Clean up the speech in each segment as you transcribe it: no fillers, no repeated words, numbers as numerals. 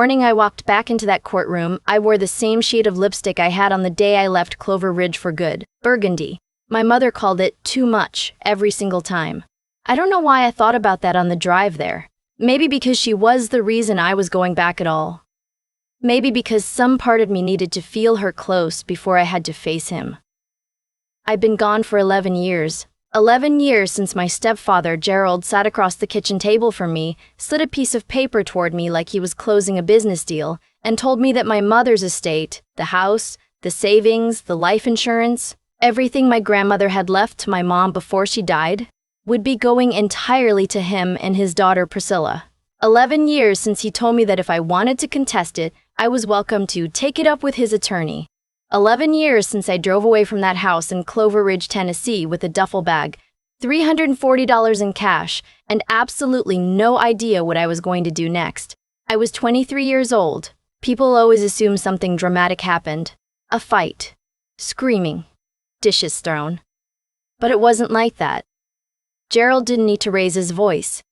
Morning I walked back into that courtroom, I wore the same shade of lipstick I had on the day I left Clover Ridge for good, burgundy. My mother called it too much every single time. I don't know why I thought about that on the drive there. Maybe because she was the reason I was going back at all. Maybe because some part of me needed to feel her close before I had to face him. I'd been gone for 11 years. 11 years since my stepfather, Gerald, sat across the kitchen table from me, slid a piece of paper toward me like he was closing a business deal, and told me that my mother's estate, the house, the savings, the life insurance, everything my grandmother had left to my mom before she died, would be going entirely to him and his daughter Priscilla. 11 years since he told me that if I wanted to contest it, I was welcome to take it up with his attorney. 11 years since I drove away from that house in Clover Ridge, Tennessee with a duffel bag, $340 in cash, and absolutely no idea what I was going to do next. I was 23 years old. People always assume something dramatic happened. A fight. Screaming. Dishes thrown. But it wasn't like that. Gerald didn't need to raise his voice.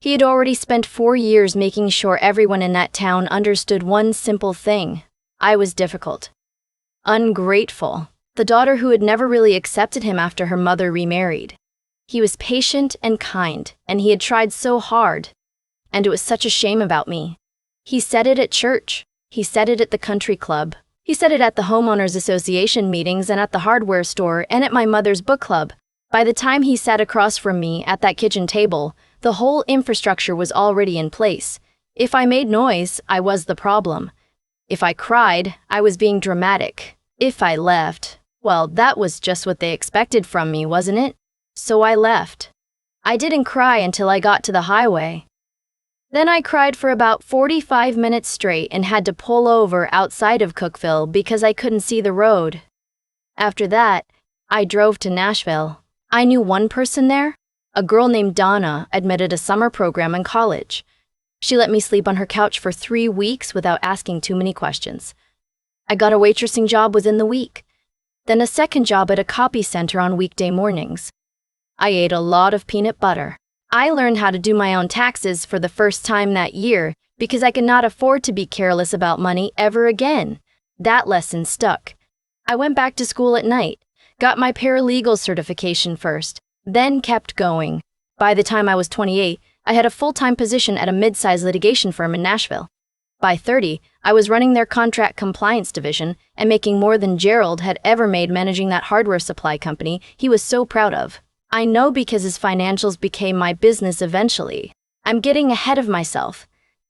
He had already spent 4 years making sure everyone in that town understood one simple thing. I was difficult. Ungrateful. The daughter who had never really accepted him after her mother remarried. He was patient and kind, and he had tried so hard. And it was such a shame about me. He said it at church. He said it at the country club. He said it at the homeowners association meetings and at the hardware store and at my mother's book club. By the time he sat across from me at that kitchen table, the whole infrastructure was already in place. If I made noise, I was the problem. If I cried, I was being dramatic. If I left, well, that was just what they expected from me, wasn't it? So I left. I didn't cry until I got to the highway. Then I cried for about 45 minutes straight and had to pull over outside of Cookeville because I couldn't see the road. After that, I drove to Nashville. I knew one person there, a girl named Donna, admitted a summer program in college. She let me sleep on her couch for 3 weeks without asking too many questions. I got a waitressing job within the week, then a second job at a copy center on weekday mornings. I ate a lot of peanut butter. I learned how to do my own taxes for the first time that year because I could not afford to be careless about money ever again. That lesson stuck. I went back to school at night, got my paralegal certification first, then kept going. By the time I was 28, I had a full-time position at a mid-sized litigation firm in Nashville. By 30, I was running their contract compliance division and making more than Gerald had ever made managing that hardware supply company he was so proud of. I know because his financials became my business eventually. I'm getting ahead of myself.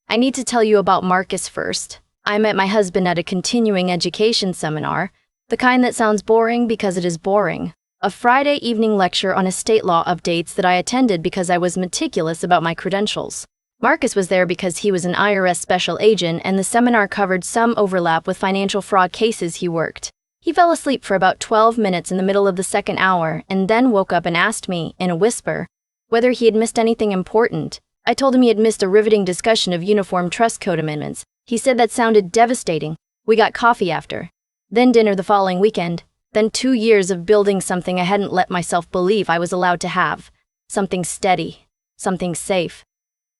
I need to tell you about Marcus first. I met my husband at a continuing education seminar, the kind that sounds boring because it is boring. A Friday evening lecture on estate law updates that I attended because I was meticulous about my credentials. Marcus was there because he was an IRS special agent and the seminar covered some overlap with financial fraud cases he worked. He fell asleep for about 12 minutes in the middle of the second hour and then woke up and asked me, in a whisper, whether he had missed anything important. I told him he had missed a riveting discussion of uniform trust code amendments. He said that sounded devastating. We got coffee after. Then dinner the following weekend. Then 2 years of building something I hadn't let myself believe I was allowed to have. Something steady. Something safe.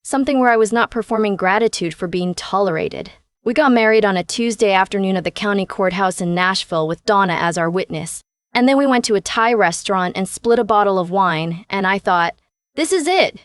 Something where I was not performing gratitude for being tolerated. We got married on a Tuesday afternoon at the county courthouse in Nashville with Donna as our witness. And then we went to a Thai restaurant and split a bottle of wine, and I thought, this is it.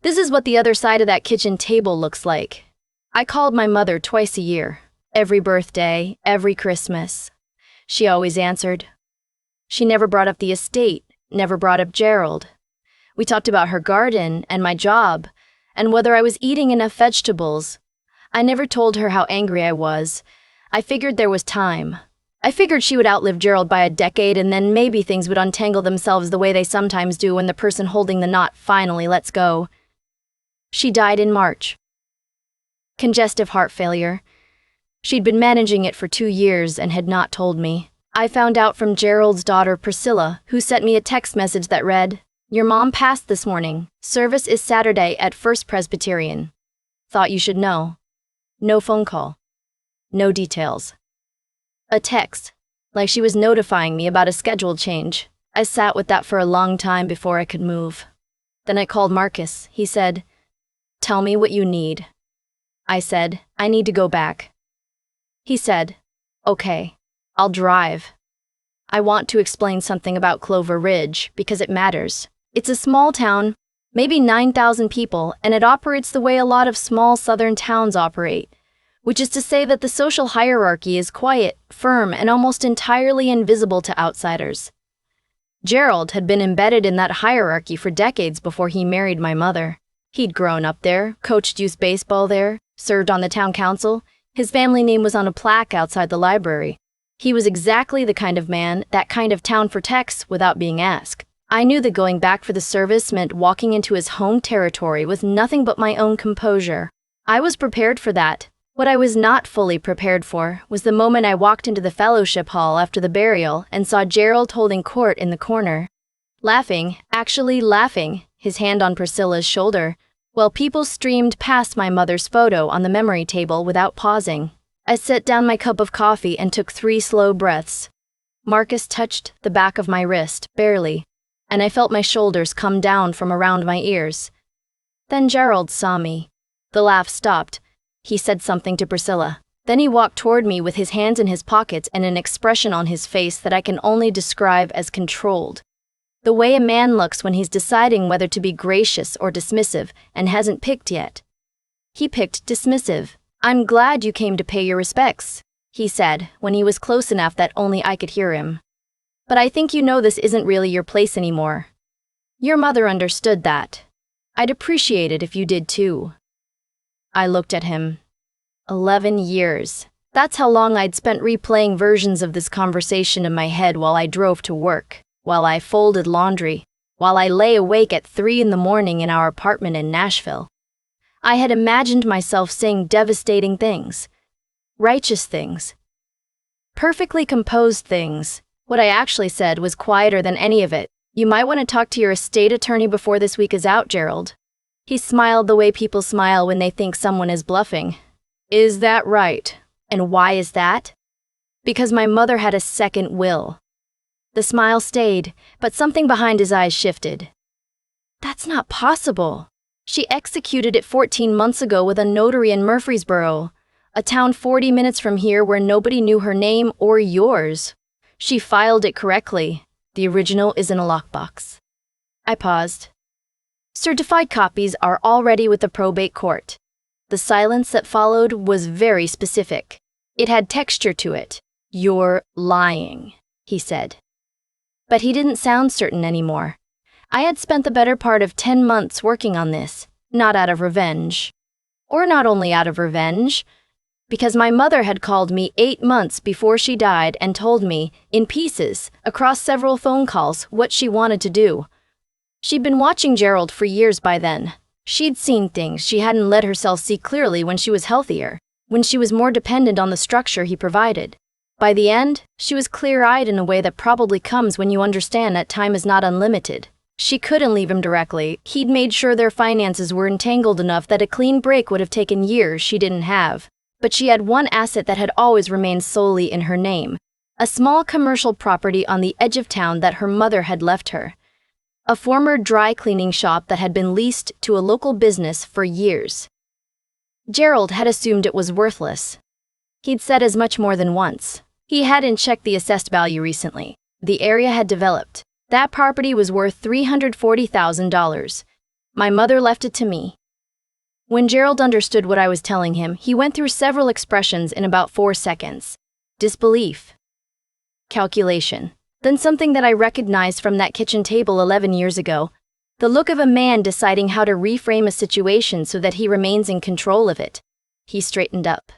This is what the other side of that kitchen table looks like. I called my mother twice a year. Every birthday, every Christmas. She always answered. She never brought up the estate, never brought up Gerald. We talked about her garden and my job, and whether I was eating enough vegetables. I never told her how angry I was. I figured there was time. I figured she would outlive Gerald by a decade and then maybe things would untangle themselves the way they sometimes do when the person holding the knot finally lets go. She died in March. Congestive heart failure. She'd been managing it for 2 years and had not told me. I found out from Gerald's daughter Priscilla, who sent me a text message that read, "Your mom passed this morning. Service is Saturday at First Presbyterian. Thought you should know." No phone call. No details. A text, like she was notifying me about a schedule change. I sat with that for a long time before I could move. Then I called Marcus. He said, "Tell me what you need." I said, "I need to go back." He said, "Okay, I'll drive." I want to explain something about Clover Ridge because it matters. It's a small town, maybe 9,000 people, and it operates the way a lot of small southern towns operate, which is to say that the social hierarchy is quiet, firm, and almost entirely invisible to outsiders. Gerald had been embedded in that hierarchy for decades before he married my mother. He'd grown up there, coached youth baseball there, served on the town council. His family name was on a plaque outside the library. He was exactly the kind of man, that kind of town protects without being asked. I knew that going back for the service meant walking into his home territory with nothing but my own composure. I was prepared for that. What I was not fully prepared for was the moment I walked into the fellowship hall after the burial and saw Gerald holding court in the corner. Laughing, actually laughing, his hand on Priscilla's shoulder, while people streamed past my mother's photo on the memory table without pausing. I set down my cup of coffee and took 3 slow breaths. Marcus touched the back of my wrist, barely, and I felt my shoulders come down from around my ears. Then Gerald saw me. The laugh stopped. He said something to Priscilla. Then he walked toward me with his hands in his pockets and an expression on his face that I can only describe as controlled. The way a man looks when he's deciding whether to be gracious or dismissive and hasn't picked yet. He picked dismissive. "I'm glad you came to pay your respects," he said, when he was close enough that only I could hear him. "But I think you know this isn't really your place anymore. Your mother understood that. I'd appreciate it if you did too." I looked at him. 11 years. That's how long I'd spent replaying versions of this conversation in my head while I drove to work, while I folded laundry, while I lay awake at 3 in the morning in our apartment in Nashville. I had imagined myself saying devastating things, righteous things, perfectly composed things. What I actually said was quieter than any of it. "You might want to talk to your estate attorney before this week is out, Gerald." He smiled the way people smile when they think someone is bluffing. "Is that right? And why is that?" "Because my mother had a second will." The smile stayed, but something behind his eyes shifted. "That's not possible. She executed it 14 months ago with a notary in Murfreesboro, a town 40 minutes from here where nobody knew her name or yours. She filed it correctly. The original is in a lockbox." I paused. "Certified copies are already with the probate court." The silence that followed was very specific. It had texture to it. "You're lying," he said. But he didn't sound certain anymore. I had spent the better part of 10 months working on this, not out of revenge. Or not only out of revenge, because my mother had called me 8 months before she died and told me, in pieces, across several phone calls, what she wanted to do. She'd been watching Gerald for years by then. She'd seen things she hadn't let herself see clearly when she was healthier, when she was more dependent on the structure he provided. By the end, she was clear-eyed in a way that probably comes when you understand that time is not unlimited. She couldn't leave him directly. He'd made sure their finances were entangled enough that a clean break would have taken years she didn't have. But she had one asset that had always remained solely in her name, a small commercial property on the edge of town that her mother had left her. A former dry cleaning shop that had been leased to a local business for years. Gerald had assumed it was worthless. He'd said as much more than once. He hadn't checked the assessed value recently. The area had developed. That property was worth $340,000. My mother left it to me. When Gerald understood what I was telling him, he went through several expressions in about 4 seconds. Disbelief. Calculation. Then something that I recognized from that kitchen table 11 years ago. The look of a man deciding how to reframe a situation so that he remains in control of it. He straightened up.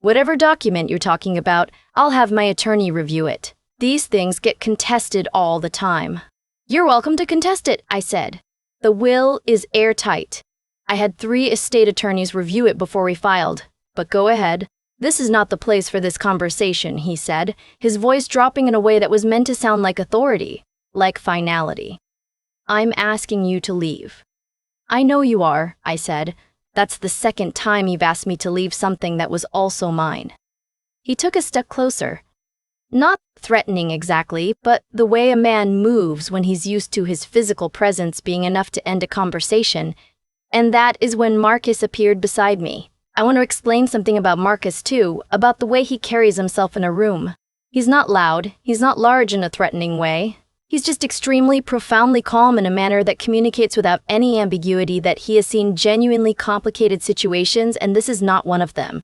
"Whatever document you're talking about, I'll have my attorney review it. These things get contested all the time." "You're welcome to contest it," I said. "The will is airtight. I had 3 estate attorneys review it before we filed, but go ahead." "This is not the place for this conversation," he said, his voice dropping in a way that was meant to sound like authority, like finality. "I'm asking you to leave." "I know you are," I said. "That's the second time you've asked me to leave something that was also mine." He took a step closer. Not threatening exactly, but the way a man moves when he's used to his physical presence being enough to end a conversation. And that is when Marcus appeared beside me. I want to explain something about Marcus too, about the way he carries himself in a room. He's not loud, he's not large in a threatening way. He's just extremely, profoundly calm in a manner that communicates without any ambiguity that he has seen genuinely complicated situations, and this is not one of them.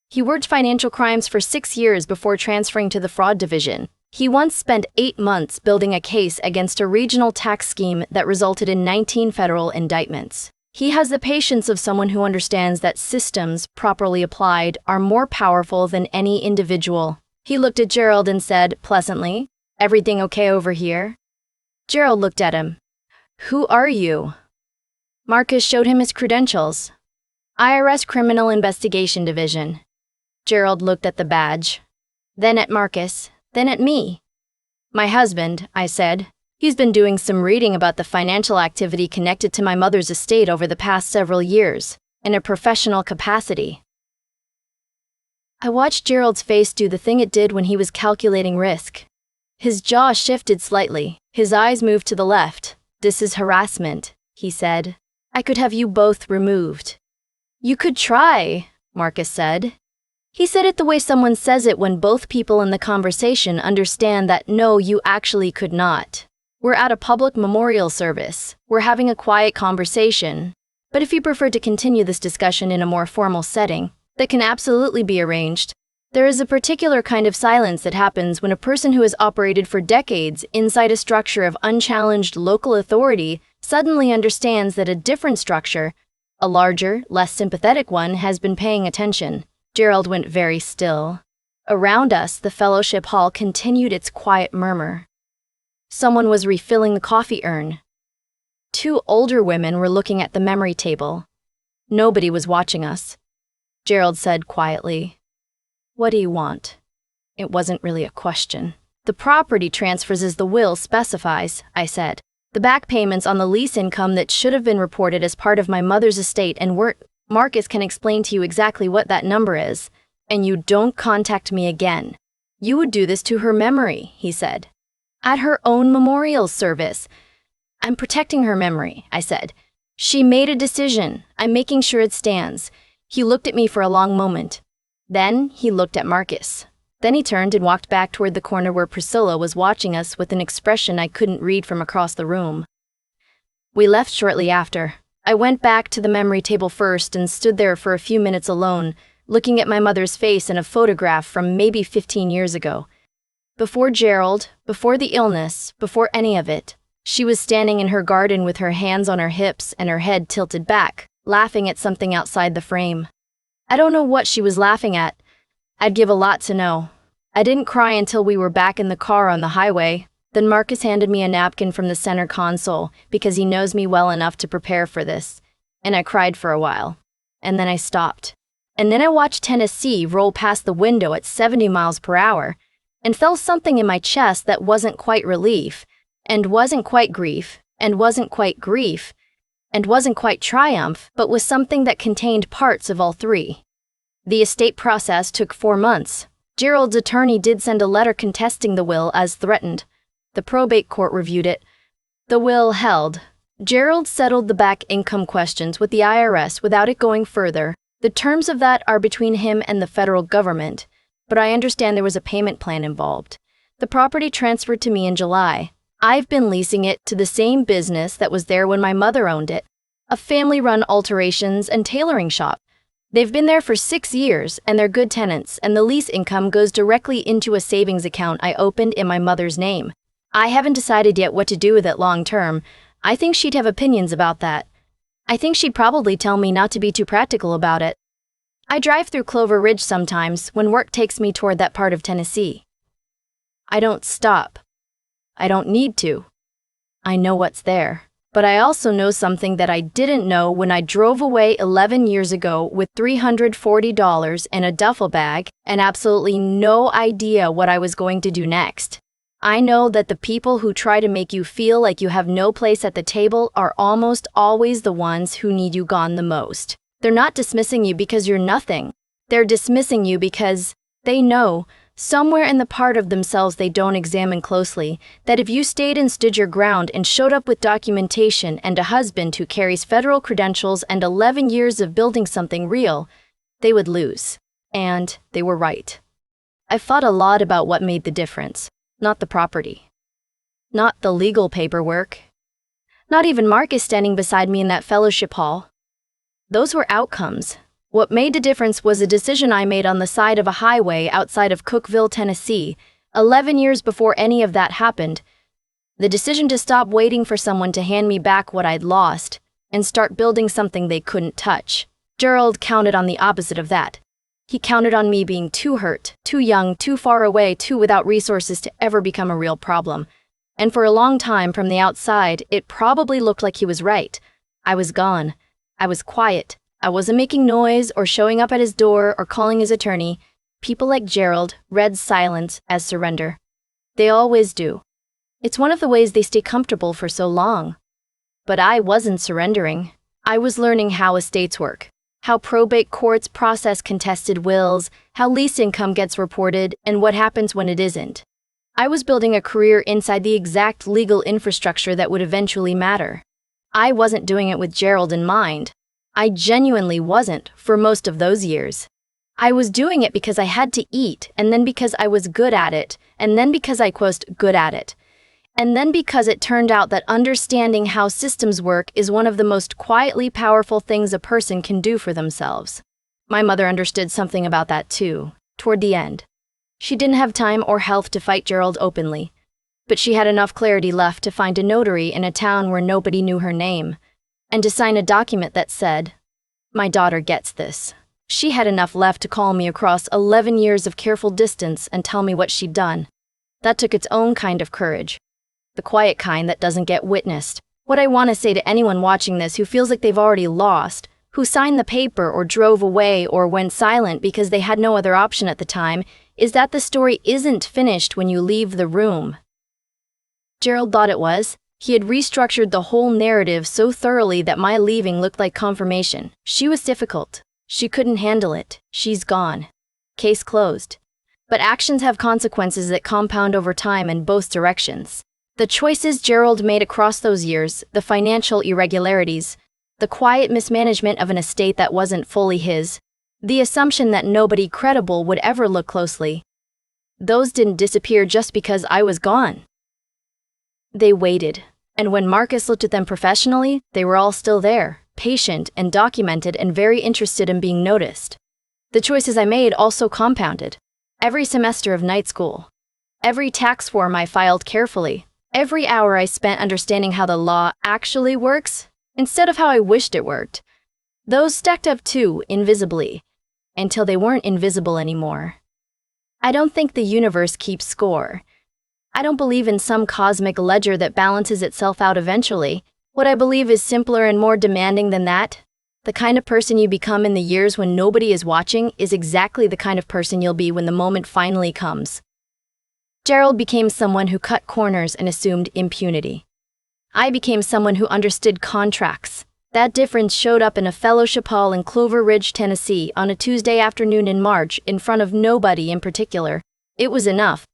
He worked financial crimes for 6 years before transferring to the fraud division. He once spent 8 months building a case against a regional tax scheme that resulted in 19 federal indictments. He has the patience of someone who understands that systems, properly applied, are more powerful than any individual. He looked at Gerald and said, pleasantly, "Everything okay over here?" Gerald looked at him. "Who are you?" Marcus showed him his credentials. IRS Criminal Investigation Division. Gerald looked at the badge, then at Marcus, then at me. "My husband," I said. "He's been doing some reading about the financial activity connected to my mother's estate over the past several years, in a professional capacity." I watched Gerald's face do the thing it did when he was calculating risk. His jaw shifted slightly, his eyes moved to the left. "This is harassment," he said. "I could have you both removed." "You could try," Marcus said. He said it the way someone says it when both people in the conversation understand that no, you actually could not. We're at a public memorial service. We're having a quiet conversation. But if you prefer to continue this discussion in a more formal setting, that can absolutely be arranged. There is a particular kind of silence that happens when a person who has operated for decades inside a structure of unchallenged local authority suddenly understands that a different structure, a larger, less sympathetic one, has been paying attention. Gerald went very still. Around us, the fellowship hall continued its quiet murmur. Someone was refilling the coffee urn. 2 older women were looking at the memory table. Nobody was watching us. Gerald said quietly, "What do you want?" It wasn't really a question. "The property transfers as the will specifies," I said. "The back payments on the lease income that should have been reported as part of my mother's estate, and Marcus can explain to you exactly what that number is. And you don't contact me again." "You would do this to her memory," he said. "At her own memorial service." "I'm protecting her memory," I said. "She made a decision. I'm making sure it stands." He looked at me for a long moment. Then he looked at Marcus. Then he turned and walked back toward the corner where Priscilla was watching us with an expression I couldn't read from across the room. We left shortly after. I went back to the memory table first and stood there for a few minutes alone, looking at my mother's face in a photograph from maybe 15 years ago. Before Gerald, before the illness, before any of it, she was standing in her garden with her hands on her hips and her head tilted back, laughing at something outside the frame. I don't know what she was laughing at. I'd give a lot to know. I didn't cry until we were back in the car on the highway. Then Marcus handed me a napkin from the center console because he knows me well enough to prepare for this. And I cried for a while. And then I stopped. And then I watched Tennessee roll past the window at 70 miles per hour and felt something in my chest that wasn't quite relief, and wasn't quite grief, and wasn't quite grief, and wasn't quite triumph, but was something that contained parts of all three. The estate process took 4 months. Gerald's attorney did send a letter contesting the will as threatened. The probate court reviewed it. The will held. Gerald settled the back income questions with the IRS without it going further. The terms of that are between him and the federal government, but I understand there was a payment plan involved. The property transferred to me in July. I've been leasing it to the same business that was there when my mother owned it, a family-run alterations and tailoring shop. They've been there for 6 years, and they're good tenants, and the lease income goes directly into a savings account I opened in my mother's name. I haven't decided yet what to do with it long term. I think she'd have opinions about that. I think she'd probably tell me not to be too practical about it. I drive through Clover Ridge sometimes when work takes me toward that part of Tennessee. I don't stop. I don't need to. I know what's there. But I also know something that I didn't know when I drove away 11 years ago with $340 in a duffel bag and absolutely no idea what I was going to do next. I know that the people who try to make you feel like you have no place at the table are almost always the ones who need you gone the most. They're not dismissing you because you're nothing. They're dismissing you because they know, somewhere in the part of themselves they don't examine closely, that if you stayed and stood your ground and showed up with documentation and a husband who carries federal credentials and 11 years of building something real, They would lose. And they were right. I thought a lot about what made the difference, not the property. Not the legal paperwork. Not even Marcus standing beside me in that fellowship hall. Those were outcomes. What made the difference was a decision I made on the side of a highway outside of Cookeville, Tennessee, 11 years before any of that happened. The decision to stop waiting for someone to hand me back what I'd lost and start building something they couldn't touch. Gerald counted on the opposite of that. He counted on me being too hurt, too young, too far away, too without resources to ever become a real problem. And for a long time from the outside, it probably looked like he was right. I was gone. I was quiet. I wasn't making noise or showing up at his door or calling his attorney. People like Gerald read silence as surrender. They always do. It's one of the ways they stay comfortable for so long. But I wasn't surrendering. I was learning how estates work, how probate courts process contested wills, how lease income gets reported, and what happens when it isn't. I was building a career inside the exact legal infrastructure that would eventually matter. I wasn't doing it with Gerald in mind. I genuinely wasn't for most of those years. I was doing it because I had to eat, and then because I was good at it, and then because I was good at it. And then because it turned out that understanding how systems work is one of the most quietly powerful things a person can do for themselves. My mother understood something about that too, toward the end. She didn't have time or health to fight Gerald openly, but she had enough clarity left to find a notary in a town where nobody knew her name, and to sign a document that said, "My daughter gets this." She had enough left to call me across 11 years of careful distance and tell me what she'd done. That took its own kind of courage. The quiet kind that doesn't get witnessed. What I want to say to anyone watching this who feels like they've already lost, who signed the paper or drove away or went silent because they had no other option at the time, is that the story isn't finished when you leave the room. Gerald thought it was. He had restructured the whole narrative so thoroughly that my leaving looked like confirmation. She was difficult. She couldn't handle it. She's gone. Case closed. But actions have consequences that compound over time in both directions. The choices Gerald made across those years, the financial irregularities, the quiet mismanagement of an estate that wasn't fully his, the assumption that nobody credible would ever look closely, those didn't disappear just because I was gone. They waited, and when Marcus looked at them professionally, they were all still there, patient and documented and very interested in being noticed. The choices I made also compounded. Every semester of night school, every tax form I filed carefully, every hour I spent understanding how the law actually works, instead of how I wished it worked. Those stacked up too, invisibly, until they weren't invisible anymore. I don't think the universe keeps score. I don't believe in some cosmic ledger that balances itself out eventually. What I believe is simpler and more demanding than that. The kind of person you become in the years when nobody is watching is exactly the kind of person you'll be when the moment finally comes. Gerald became someone who cut corners and assumed impunity. I became someone who understood contracts. That difference showed up in a fellowship hall in Clover Ridge, Tennessee, on a Tuesday afternoon in March in front of nobody in particular. It was enough.